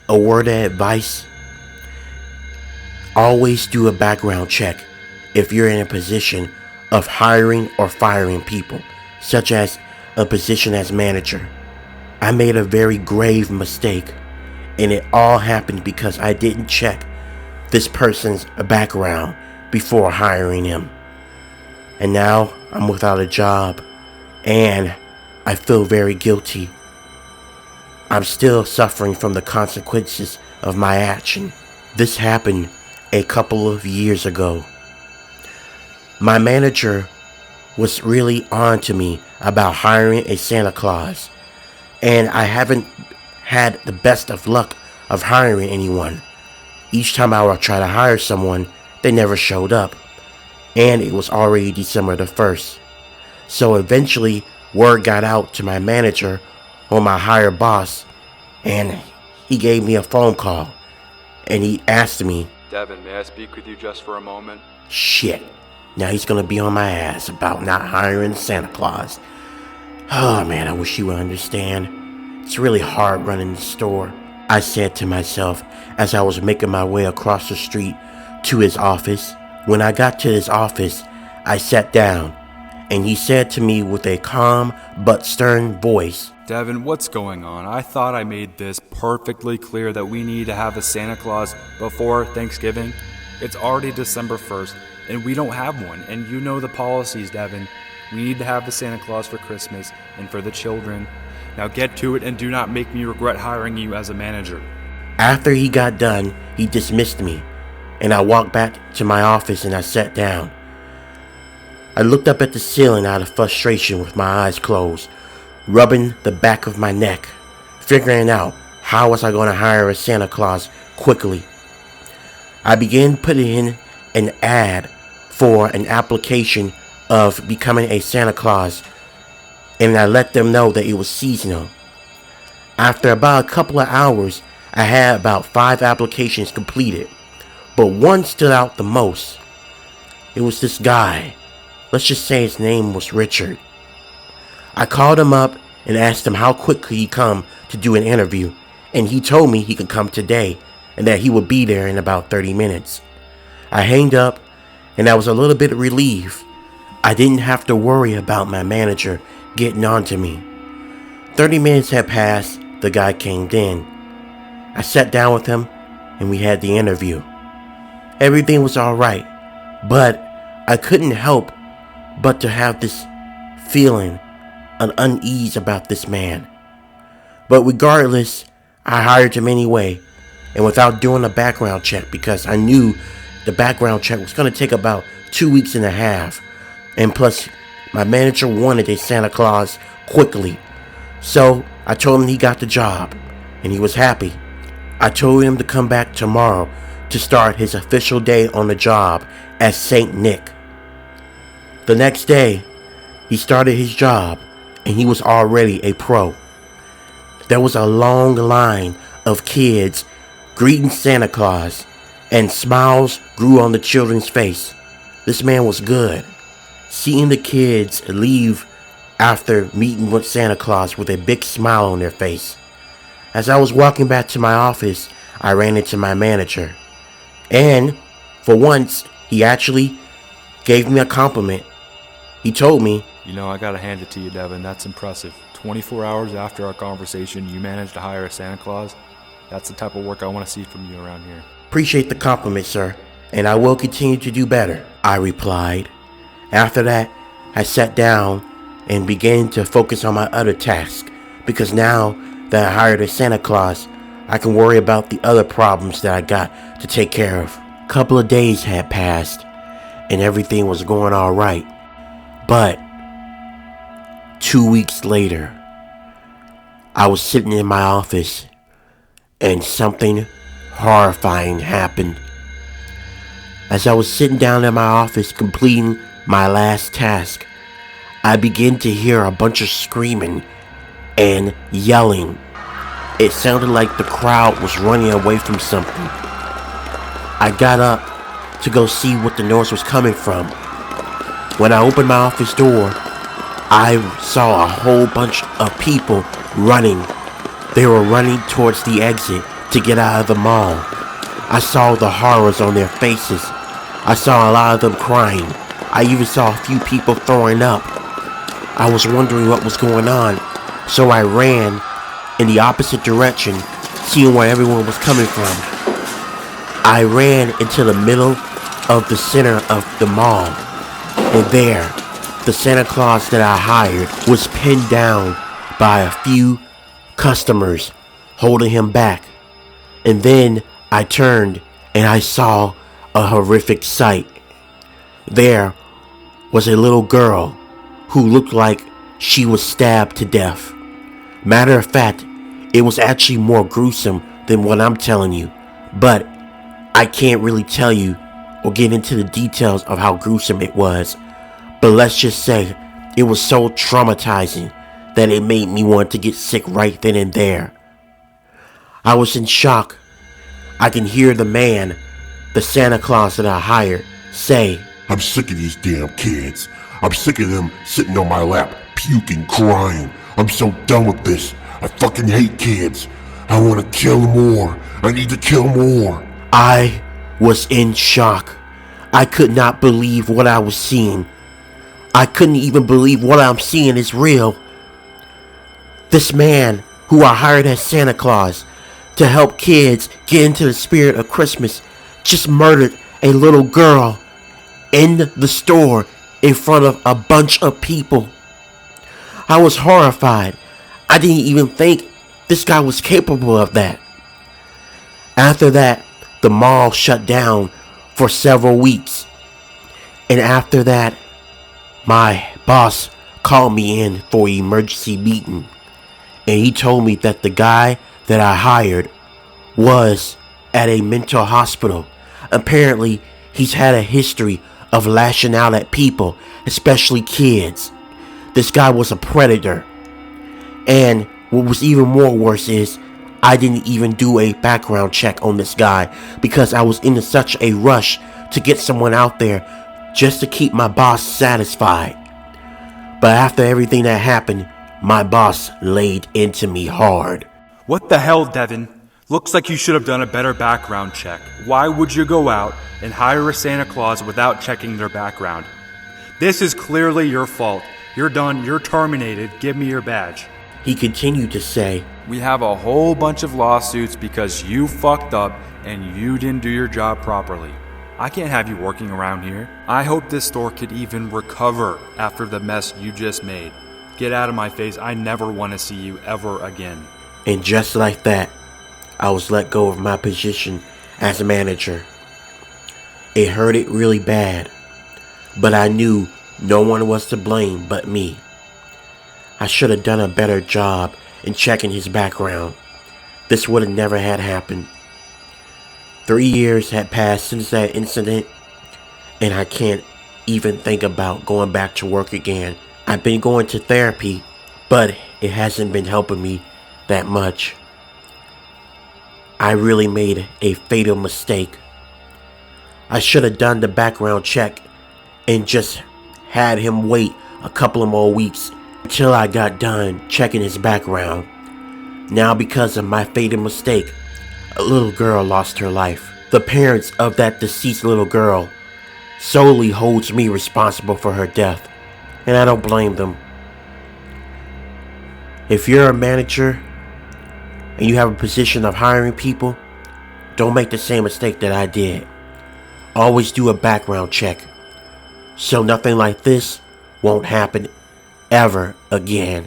A word of advice: always do a background check if you're in a position of hiring or firing people, such as a position as manager. I made a very grave mistake, and it all happened because I didn't check this person's background before hiring him. And now I'm without a job, and I feel very guilty. I'm still suffering from the consequences of my action. This happened a couple of years ago. My manager was really on to me about hiring a Santa Claus, and I haven't had the best of luck of hiring anyone. Each time I would try to hire someone, they never showed up, and it was already December the 1st. So eventually, word got out to my manager or my higher boss, and he gave me a phone call, and he asked me, Devin, may I speak with you just for a moment? shit, now he's gonna be on my ass about not hiring Santa Claus. Oh man, I wish you would understand. It's really hard running the store, I said to myself as I was making my way across the street to his office. When I got to his office, I sat down, and he said to me with a calm but stern voice, Devin, what's going on? I thought I made this perfectly clear that we need to have a Santa Claus before Thanksgiving. It's already December 1st, and we don't have one. And you know the policies, Devin. We need to have the Santa Claus for Christmas and for the children. Now get to it and do not make me regret hiring you as a manager. After he got done, he dismissed me, and I walked back to my office and I sat down. I looked up at the ceiling out of frustration with my eyes closed, rubbing the back of my neck, figuring out how was I going to hire a Santa Claus quickly. I began putting in an ad for an application of becoming a Santa Claus, and I let them know that it was seasonal. After about a couple of hours, I had about 5 applications completed, but one stood out the most. It was this guy. Let's just say his name was Richard. I called him up and asked him how quick could he come to do an interview, and he told me he could come today and that he would be there in about 30 minutes. I hanged up, and I was a little bit relieved. I didn't have to worry about my manager getting on to me. 30 minutes had passed, the guy came in. I sat down with him, and we had the interview. Everything was alright, but I couldn't help but to have this feeling, an unease about this man. But regardless, I hired him anyway, and without doing a background check, because I knew the background check was going to take about 2 weeks and a half, and plus my manager wanted a Santa Claus quickly. So I told him he got the job, and he was happy. I told him to come back tomorrow to start his official day on the job as Saint Nick. The next day, he started his job, and he was already a pro. There was a long line of kids greeting Santa Claus, and smiles grew on the children's face. This man was good. Seeing the kids leave after meeting with Santa Claus with a big smile on their face. As I was walking back to my office, I ran into my manager. And, for once, he actually gave me a compliment. He told me, You know, I gotta hand it to you, Devin. That's impressive. 24 hours after our conversation, you managed to hire a Santa Claus. That's the type of work I want to see from you around here. "Appreciate the compliment, sir, and I will continue to do better," I replied. After that, I sat down and began to focus on my other tasks, because now that I hired a Santa Claus, I can worry about the other problems that I got to take care of. A couple of days had passed, and everything was going all right. But 2 weeks later, I was sitting in my office, and something horrifying happened. As I was sitting down in my office completing my last task, I began to hear a bunch of screaming and yelling. It sounded like the crowd was running away from something. I got up to go see what the noise was coming from. When I opened my office door, I saw a whole bunch of people running. They were running towards the exit to get out of the mall. I saw the horrors on their faces. I saw a lot of them crying. I even saw a few people throwing up. I was wondering what was going on, so I ran in the opposite direction, seeing where everyone was coming from. I ran into the middle of the center of the mall, and there, the Santa Claus that I hired was pinned down by a few customers holding him back. And then I turned and I saw a horrific sight. There was a little girl who looked like she was stabbed to death. Matter of fact, it was actually more gruesome than what I'm telling you, but I can't really tell you or get into the details of how gruesome it was. But let's just say it was so traumatizing that it made me want to get sick right then and there. I was in shock. I can hear the man, the Santa Claus that I hired, say, I'm sick of these damn kids. I'm sick of them sitting on my lap, puking, crying. I'm so done with this. I fucking hate kids. I want to kill more. I need to kill more. I was in shock. I could not believe what I was seeing. I couldn't even believe what I'm seeing is real. This man who I hired as Santa Claus to help kids get into the spirit of Christmas just murdered a little girl in the store in front of a bunch of people. I was horrified. I didn't even think this guy was capable of that. After that, the mall shut down for several weeks. And after that, my boss called me in for an emergency meeting. And he told me that the guy that I hired was at a mental hospital. Apparently, he's had a history of lashing out at people, especially kids. This guy was a predator. And what was even more worse is, I didn't even do a background check on this guy because I was in such a rush to get someone out there just to keep my boss satisfied. But after everything that happened, my boss laid into me hard. What the hell, Devin? Looks like you should have done a better background check. Why would you go out and hire a Santa Claus without checking their background? This is clearly your fault. You're done. You're terminated. Give me your badge. He continued to say, We have a whole bunch of lawsuits because you fucked up and you didn't do your job properly. I can't have you working around here. I hope this store could even recover after the mess you just made. Get out of my face. I never want to see you ever again. And just like that, I was let go of my position as a manager. It hurt it really bad, but I knew no one was to blame but me. I should have done a better job in checking his background. This would have never had happened. 3 years had passed since that incident, and I can't even think about going back to work again. I've been going to therapy, but it hasn't been helping me that much. I really made a fatal mistake. I should have done the background check and just had him wait a couple of more weeks until I got done checking his background. Now, because of my fatal mistake, a little girl lost her life. The parents of that deceased little girl solely holds me responsible for her death, and I don't blame them. If you're a manager and you have a position of hiring people, don't make the same mistake that I did. Always do a background check so nothing like this won't happen ever again.